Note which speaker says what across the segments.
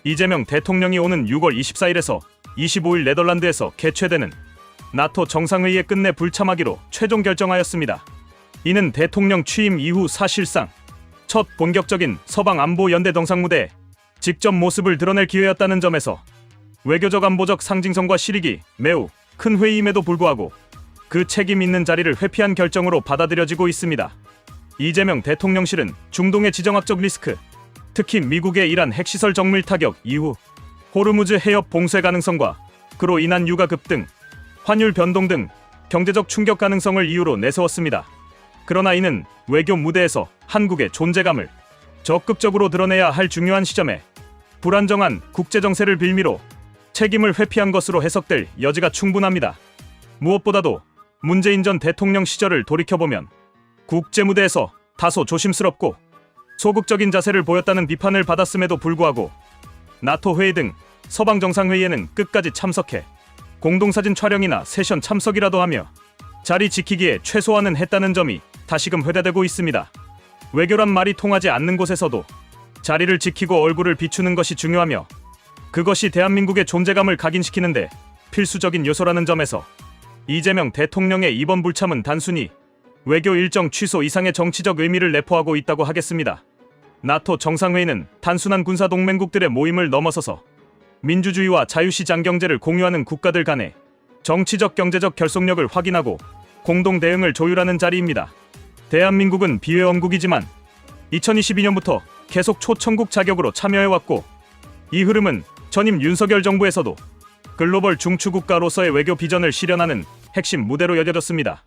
Speaker 1: 이재명 대통령이 오는 6월 24일에서 25일 네덜란드에서 개최되는 나토 정상회의에 끝내 불참하기로 최종 결정하였습니다. 이는 대통령 취임 이후 사실상 첫 본격적인 서방 안보 연대 정상무대에 직접 모습을 드러낼 기회였다는 점에서 외교적 안보적 상징성과 실익이 매우 큰 회의임에도 불구하고 그 책임 있는 자리를 회피한 결정으로 받아들여지고 있습니다. 이재명 대통령실은 중동의 지정학적 리스크, 특히 미국의 이란 핵시설 정밀 타격 이후 호르무즈 해협 봉쇄 가능성과 그로 인한 유가 급등, 환율 변동 등 경제적 충격 가능성을 이유로 내세웠습니다. 그러나 이는 외교 무대에서 한국의 존재감을 적극적으로 드러내야 할 중요한 시점에 불안정한 국제정세를 빌미로 책임을 회피한 것으로 해석될 여지가 충분합니다. 무엇보다도 문재인 전 대통령 시절을 돌이켜보면 국제무대에서 다소 조심스럽고 소극적인 자세를 보였다는 비판을 받았음에도 불구하고 나토 회의 등 서방 정상회의에는 끝까지 참석해 공동사진 촬영이나 세션 참석이라도 하며 자리 지키기에 최소한은 했다는 점이 다시금 회자되고 있습니다. 외교란 말이 통하지 않는 곳에서도 자리를 지키고 얼굴을 비추는 것이 중요하며 그것이 대한민국의 존재감을 각인시키는데 필수적인 요소라는 점에서 이재명 대통령의 이번 불참은 단순히 외교 일정 취소 이상의 정치적 의미를 내포하고 있다고 하겠습니다. 나토 정상회의는 단순한 군사동맹국들의 모임을 넘어서서 민주주의와 자유시장 경제를 공유하는 국가들 간의 정치적 경제적 결속력을 확인하고 공동 대응을 조율하는 자리입니다. 대한민국은 비회원국이지만 2022년부터 계속 초청국 자격으로 참여해왔고 이 흐름은 전임 윤석열 정부에서도 글로벌 중추국가로서의 외교 비전을 실현하는 핵심 무대로 여겨졌습니다.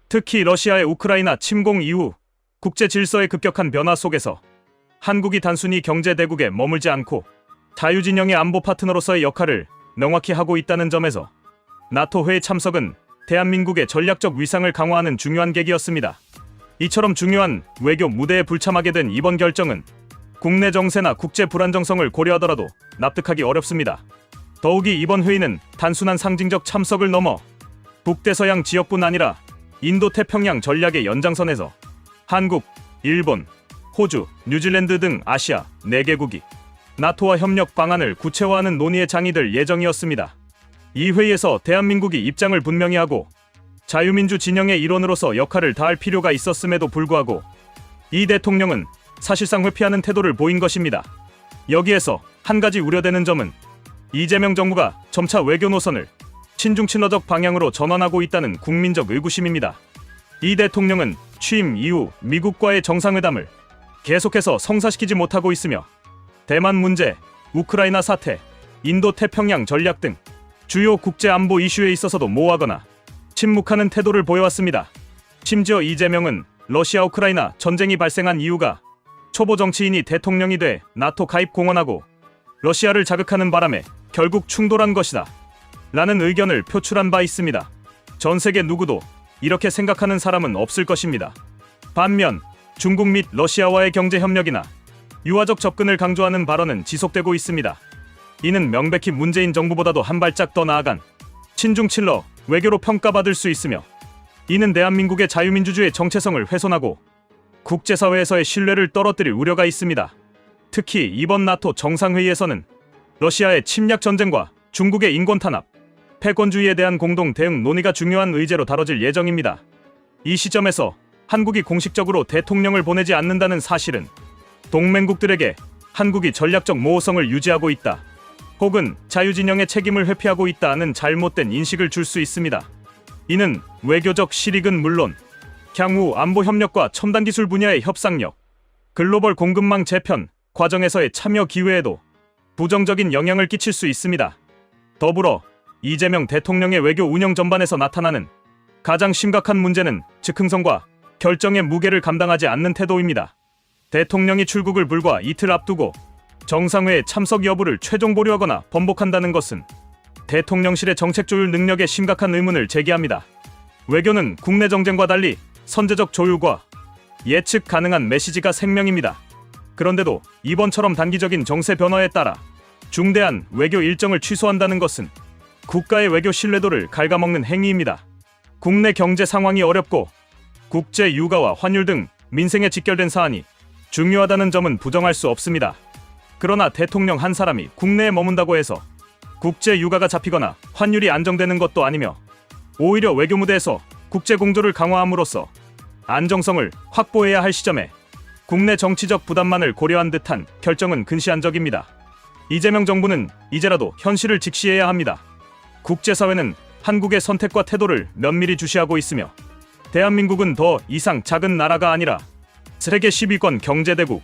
Speaker 1: 특히 러시아의 우크라이나 침공 이후 국제 질서의 급격한 변화 속에서 한국이 단순히 경제 대국에 머물지 않고 자유진영의 안보 파트너로서의 역할을 명확히 하고 있다는 점에서 나토 회의 참석은 대한민국의 전략적 위상을 강화하는 중요한 계기였습니다. 이처럼 중요한 외교 무대에 불참하게 된 이번 결정은 국내 정세나 국제 불안정성을 고려하더라도 납득하기 어렵습니다. 더욱이 이번 회의는 단순한 상징적 참석을 넘어 북대서양 지역뿐 아니라 인도태평양 전략의 연장선에서 한국, 일본, 호주, 뉴질랜드 등 아시아 4개국이 나토와 협력 방안을 구체화하는 논의의 장이 될 예정이었습니다. 이 회의에서 대한민국이 입장을 분명히 하고 자유민주 진영의 일원으로서 역할을 다할 필요가 있었음에도 불구하고 이 대통령은 사실상 회피하는 태도를 보인 것입니다. 여기에서 한 가지 우려되는 점은 이재명 정부가 점차 외교 노선을 친중 친러적 방향으로 전환하고 있다는 국민적 의구심입니다. 이 대통령은 취임 이후 미국과의 정상회담을 계속해서 성사시키지 못하고 있으며 대만 문제, 우크라이나 사태, 인도태평양 전략 등 주요 국제 안보 이슈에 있어서도 모호하거나 침묵하는 태도를 보여왔습니다. 심지어 이재명은 러시아 우크라이나 전쟁이 발생한 이유가 초보 정치인이 대통령이 돼 나토 가입 공언하고 러시아를 자극하는 바람에 결국 충돌한 것이다 라는 의견을 표출한 바 있습니다. 전 세계 누구도 이렇게 생각하는 사람은 없을 것입니다. 반면 중국 및 러시아와의 경제 협력이나 유화적 접근을 강조하는 발언은 지속되고 있습니다. 이는 명백히 문재인 정부보다도 한 발짝 더 나아간 친중 친러 외교로 평가받을 수 있으며 이는 대한민국의 자유민주주의 정체성을 훼손하고 국제사회에서의 신뢰를 떨어뜨릴 우려가 있습니다. 특히 이번 나토 정상회의에서는 러시아의 침략 전쟁과 중국의 인권 탄압, 패권주의에 대한 공동 대응 논의가 중요한 의제로 다뤄질 예정입니다. 이 시점에서 한국이 공식적으로 대통령을 보내지 않는다는 사실은 동맹국들에게 한국이 전략적 모호성을 유지하고 있다, 혹은 자유진영의 책임을 회피하고 있다는 잘못된 인식을 줄 수 있습니다. 이는 외교적 실익은 물론 향후 안보 협력과 첨단 기술 분야의 협상력, 글로벌 공급망 재편 과정에서의 참여 기회에도 부정적인 영향을 끼칠 수 있습니다. 더불어 이재명 대통령의 외교 운영 전반에서 나타나는 가장 심각한 문제는 즉흥성과 결정의 무게를 감당하지 않는 태도입니다. 대통령이 출국을 불과 이틀 앞두고 정상회의 참석 여부를 최종 보류하거나 번복한다는 것은 대통령실의 정책 조율 능력에 심각한 의문을 제기합니다. 외교는 국내 정쟁과 달리 선제적 조율과 예측 가능한 메시지가 생명입니다. 그런데도 이번처럼 단기적인 정세 변화에 따라 중대한 외교 일정을 취소한다는 것은 국가의 외교 신뢰도를 갉아먹는 행위입니다. 국내 경제 상황이 어렵고 국제 유가와 환율 등 민생에 직결된 사안이 중요하다는 점은 부정할 수 없습니다. 그러나 대통령 한 사람이 국내에 머문다고 해서 국제 유가가 잡히거나 환율이 안정되는 것도 아니며 오히려 외교 무대에서 국제 공조를 강화함으로써 안정성을 확보해야 할 시점에 국내 정치적 부담만을 고려한 듯한 결정은 근시안적입니다. 이재명 정부는 이제라도 현실을 직시해야 합니다. 국제사회는 한국의 선택과 태도를 면밀히 주시하고 있으며 대한민국은 더 이상 작은 나라가 아니라 세계 10위권 경제대국,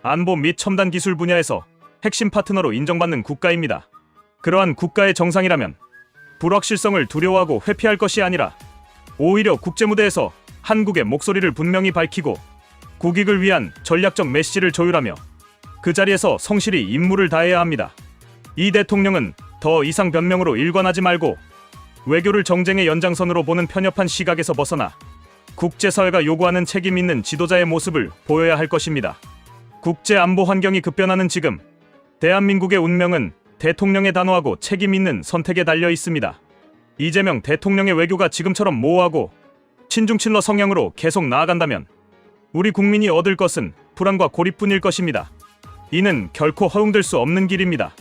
Speaker 1: 안보 및 첨단 기술 분야에서 핵심 파트너로 인정받는 국가입니다. 그러한 국가의 정상이라면 불확실성을 두려워하고 회피할 것이 아니라 오히려 국제무대에서 한국의 목소리를 분명히 밝히고 국익을 위한 전략적 메시지를 조율하며 그 자리에서 성실히 임무를 다해야 합니다. 이 대통령은 더 이상 변명으로 일관하지 말고 외교를 정쟁의 연장선으로 보는 편협한 시각에서 벗어나 국제사회가 요구하는 책임 있는 지도자의 모습을 보여야 할 것입니다. 국제 안보 환경이 급변하는 지금 대한민국의 운명은 대통령의 단호하고 책임 있는 선택에 달려 있습니다. 이재명 대통령의 외교가 지금처럼 모호하고 친중친러 성향으로 계속 나아간다면 우리 국민이 얻을 것은 불안과 고립뿐일 것입니다. 이는 결코 허용될 수 없는 길입니다.